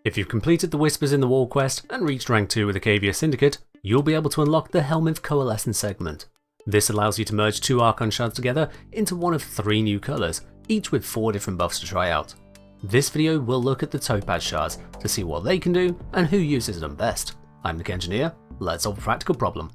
If you've completed the Whispers in the Wall quest and reached rank 2 with the Cavia Syndicate, you'll be able to unlock the Helminth Coalescence segment. This allows you to merge 2 Archon shards together into one of 3 new colours, each with 4 different buffs to try out. This video will look at the Topaz shards to see what they can do and who uses them best. I'm the Engineer, let's solve a practical problem.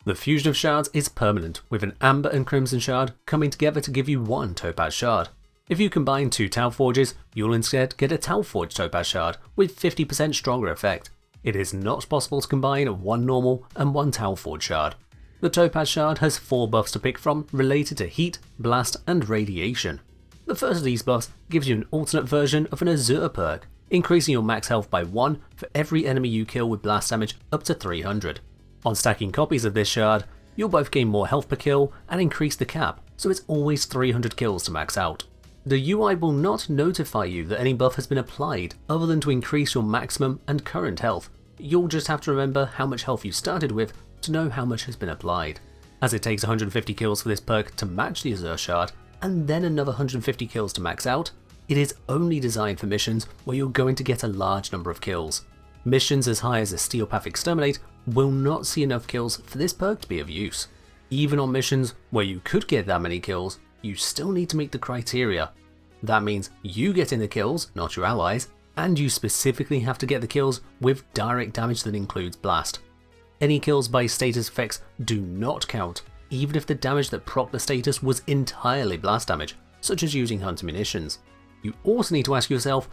The fusion of shards is permanent, with an amber and crimson shard coming together to give you one Topaz shard. If you combine 2 Tau Forges, you'll instead get a Tau Forge Topaz shard with 50% stronger effect. It is not possible to combine 1 normal and 1 Tau Forge shard. The Topaz shard has 4 buffs to pick from related to heat, blast and radiation. The first of these buffs gives you an alternate version of an Azure perk, increasing your max health by 1 for every enemy you kill with blast damage up to 300. On stacking copies of this shard, you'll both gain more health per kill and increase the cap, so it's always 300 kills to max out. The UI will not notify you that any buff has been applied other than to increase your maximum and current health. You'll just have to remember how much health you started with to know how much has been applied. As it takes 150 kills for this perk to match the Azure shard, and then another 150 kills to max out, it is only designed for missions where you're going to get a large number of kills. Missions as high as a Steel Path Exterminate will not see enough kills for this perk to be of use. Even on missions where you could get that many kills, you still need to meet the criteria. That means you getting the kills, not your allies, and you specifically have to get the kills with direct damage that includes blast. Any kills by status effects do not count, even if the damage that proc the status was entirely blast damage, such as using hunter munitions. You also need to ask yourself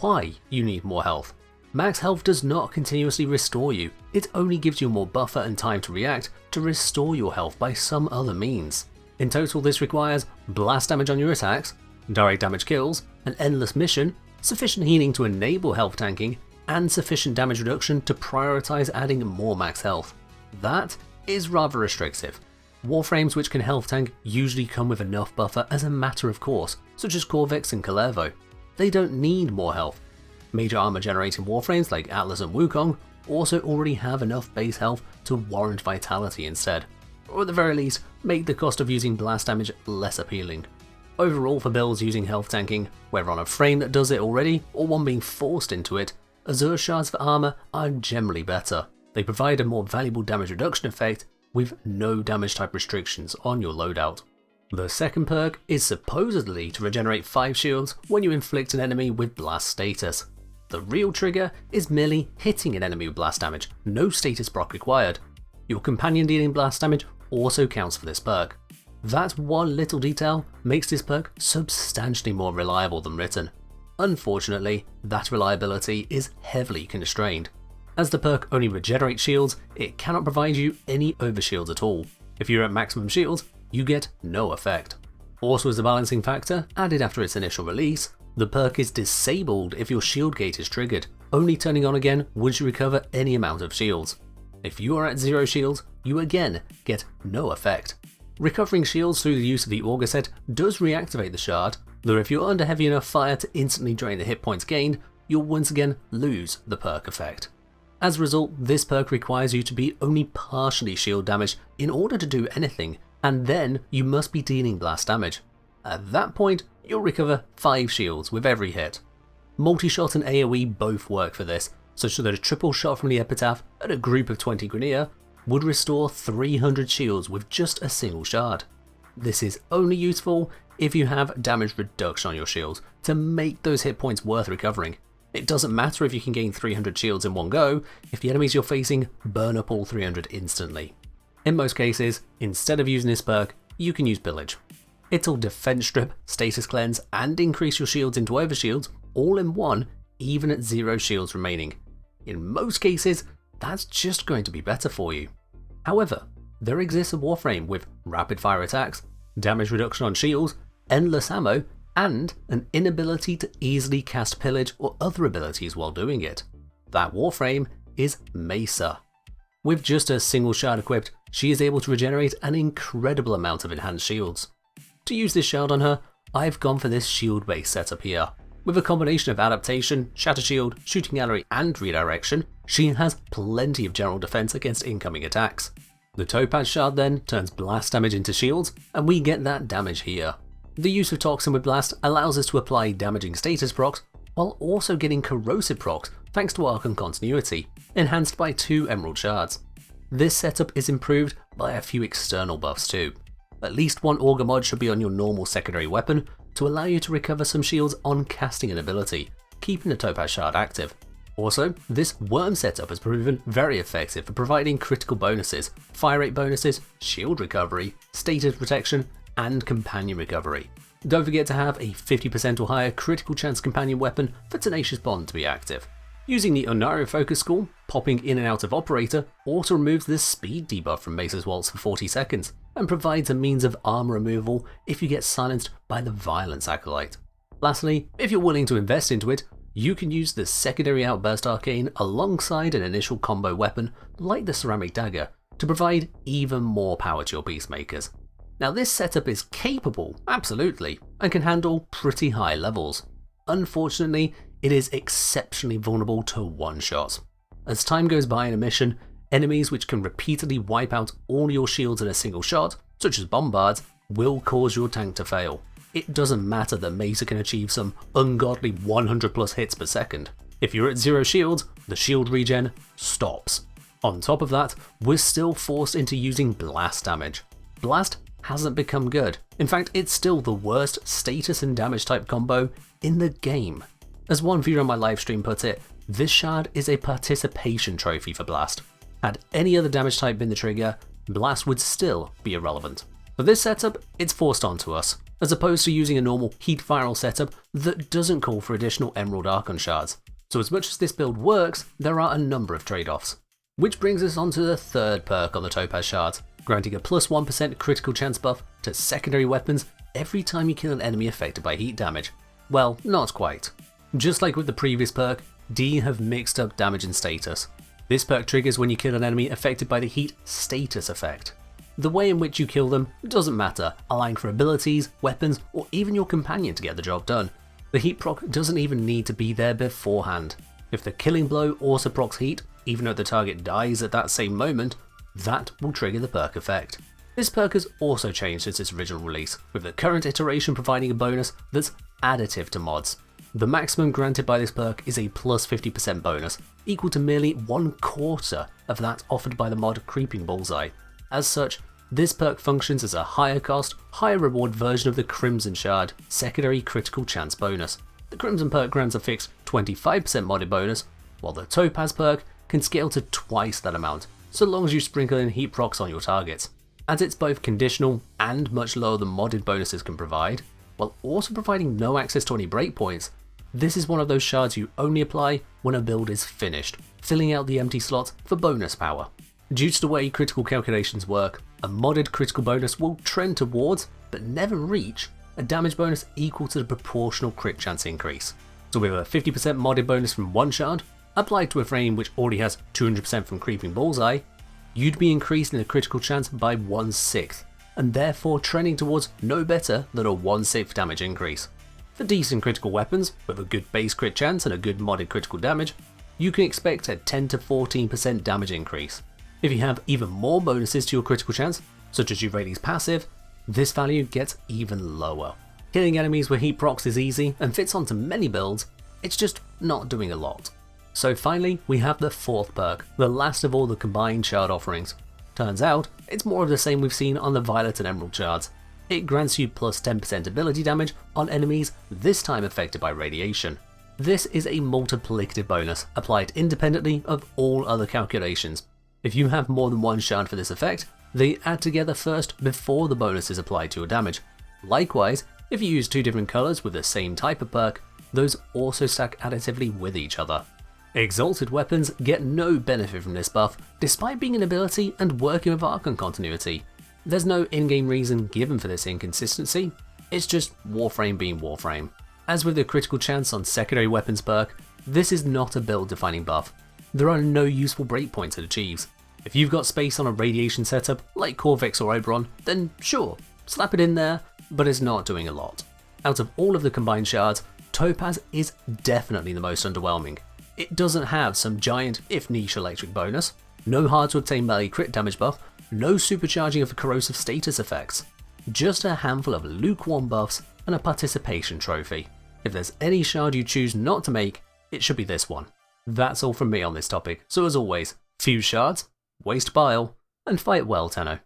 why you need more health. Max health does not continuously restore you, it only gives you more buffer and time to react to restore your health by some other means. In total, this requires blast damage on your attacks, direct damage kills, an endless mission, sufficient healing to enable health tanking, and sufficient damage reduction to prioritize adding more max health. That is rather restrictive. Warframes which can health tank usually come with enough buffer as a matter of course, such as Corvix and Kalervo. They don't need more health. Major armor generating Warframes like Atlas and Wukong also already have enough base health to warrant vitality instead, or at the very least make the cost of using blast damage less appealing. Overall, for builds using health tanking, whether on a frame that does it already or one being forced into it, Azure shards for armor are generally better. They provide a more valuable damage reduction effect with no damage type restrictions on your loadout. The second perk is supposedly to regenerate 5 shields when you inflict an enemy with blast status. The real trigger is merely hitting an enemy with blast damage, no status proc required. Your companion dealing blast damage also counts for this perk. That one little detail makes this perk substantially more reliable than written. Unfortunately, that reliability is heavily constrained. As the perk only regenerates shields, it cannot provide you any overshields at all. If you're at maximum shields, you get no effect. Also as a balancing factor, added after its initial release, the perk is disabled if your shield gate is triggered, only turning on again once you recover any amount of shields. If you are at 0 shields, you again get no effect. Recovering shields through the use of the Auger set does reactivate the shard, though if you're under heavy enough fire to instantly drain the hit points gained, you'll once again lose the perk effect. As a result, this perk requires you to be only partially shield damaged in order to do anything, and then you must be dealing blast damage. At that point, you'll recover 5 shields with every hit. Multi-shot and AoE both work for this, such that a triple shot from the Epitaph at a group of 20 Grineer would restore 300 shields with just a single shard. This is only useful if you have damage reduction on your shields to make those hit points worth recovering. It doesn't matter if you can gain 300 shields in one go if the enemies you're facing burn up all 300 instantly. In most cases, instead of using this perk, you can use Pillage. It'll defense strip, status cleanse, and increase your shields into overshields all in one, even at 0 shields remaining. In most cases, that's just going to be better for you. However, there exists a Warframe with rapid fire attacks, damage reduction on shields, endless ammo, and an inability to easily cast Pillage or other abilities while doing it. That Warframe is Mesa. With just a single shard equipped, she is able to regenerate an incredible amount of enhanced shields. To use this shard on her, I've gone for this shield based setup here. With a combination of adaptation, shatter shield, shooting gallery and redirection, she has plenty of general defense against incoming attacks. The Topaz shard then turns blast damage into shields, and we get that damage here. The use of Toxin with Blast allows us to apply damaging status procs, while also getting corrosive procs thanks to Archon Continuity, enhanced by 2 Emerald Shards. This setup is improved by a few external buffs too. At least 1 Augur mod should be on your normal secondary weapon to allow you to recover some shields on casting an ability, keeping the Topaz Shard active. Also, this Worm setup has proven very effective for providing critical bonuses, fire rate bonuses, shield recovery, status protection, and companion recovery. Don't forget to have a 50% or higher critical chance companion weapon for Tenacious Bond to be active. Using the Onario Focus School, popping in and out of Operator also removes the speed debuff from Mesa's Waltz for 40 seconds, and provides a means of armor removal if you get silenced by the Violence Acolyte. Lastly, if you're willing to invest into it, you can use the secondary Outburst Arcane alongside an initial combo weapon like the Ceramic Dagger to provide even more power to your Peacemakers. Now this setup is capable, absolutely, and can handle pretty high levels. Unfortunately, it is exceptionally vulnerable to one-shots. As time goes by in a mission, enemies which can repeatedly wipe out all your shields in a single shot, such as Bombards, will cause your tank to fail. It doesn't matter that Mesa can achieve some ungodly 100 plus hits per second. If you're at 0 shields, the shield regen stops. On top of that, we're still forced into using blast damage. Blast hasn't become good. In fact, it's still the worst status and damage type combo in the game. As one viewer on my livestream put it, this shard is a participation trophy for Blast. Had any other damage type been the trigger, Blast would still be irrelevant. For this setup, it's forced onto us, as opposed to using a normal heat viral setup that doesn't call for additional Emerald Archon shards. So as much as this build works, there are a number of trade-offs. Which brings us on to the third perk on the Topaz shards, granting a plus 1% critical chance buff to secondary weapons every time you kill an enemy affected by heat damage. Well, not quite. Just like with the previous perk, D have mixed up damage and status. This perk triggers when you kill an enemy affected by the heat status effect. The way in which you kill them doesn't matter, allowing for abilities, weapons, or even your companion to get the job done. The heat proc doesn't even need to be there beforehand. If the killing blow also procs heat, even though the target dies at that same moment, that will trigger the perk effect. This perk has also changed since its original release, with the current iteration providing a bonus that's additive to mods. The maximum granted by this perk is a plus 50% bonus, equal to merely 1/4 of that offered by the mod Creeping Bullseye. As such, this perk functions as a higher cost, higher reward version of the Crimson Shard secondary critical chance bonus. The Crimson perk grants a fixed 25% modded bonus, while the Topaz perk can scale to twice that amount, so long as you sprinkle in heat procs on your targets. As it's both conditional and much lower than modded bonuses can provide, while also providing no access to any breakpoints, this is one of those shards you only apply when a build is finished, filling out the empty slots for bonus power. Due to the way critical calculations work, a modded critical bonus will trend towards, but never reach, a damage bonus equal to the proportional crit chance increase. So with a 50% modded bonus from one shard, applied to a frame which already has 200% from Creeping Bullseye, you'd be increasing the critical chance by 1/6, and therefore trending towards no better than a 1/6 damage increase. For decent critical weapons, with a good base crit chance and a good modded critical damage, you can expect a 10 to 14% damage increase. If you have even more bonuses to your critical chance, such as Euphrates passive, this value gets even lower. Killing enemies with heat procs is easy and fits onto many builds, it's just not doing a lot. So finally, we have the fourth perk, the last of all the combined shard offerings. Turns out, it's more of the same we've seen on the Violet and Emerald shards. It grants you plus 10% ability damage on enemies, this time affected by radiation. This is a multiplicative bonus, applied independently of all other calculations. If you have more than one shard for this effect, they add together first before the bonus is applied to your damage. Likewise, if you use 2 different colours with the same type of perk, those also stack additively with each other. Exalted weapons get no benefit from this buff, despite being an ability and working with Archon continuity. There's no in-game reason given for this inconsistency, it's just Warframe being Warframe. As with the critical chance on secondary weapons perk, this is not a build defining buff. There are no useful breakpoints it achieves. If you've got space on a radiation setup like Corvex or Oberon, then sure, slap it in there, but it's not doing a lot. Out of all of the combined shards, Topaz is definitely the most underwhelming. It doesn't have some giant, if niche, electric bonus, no hard to obtain melee crit damage buff, no supercharging of corrosive status effects, just a handful of lukewarm buffs and a participation trophy. If there's any shard you choose not to make, it should be this one. That's all from me on this topic, so as always, fuse shards, waste bile, and fight well, Tenno.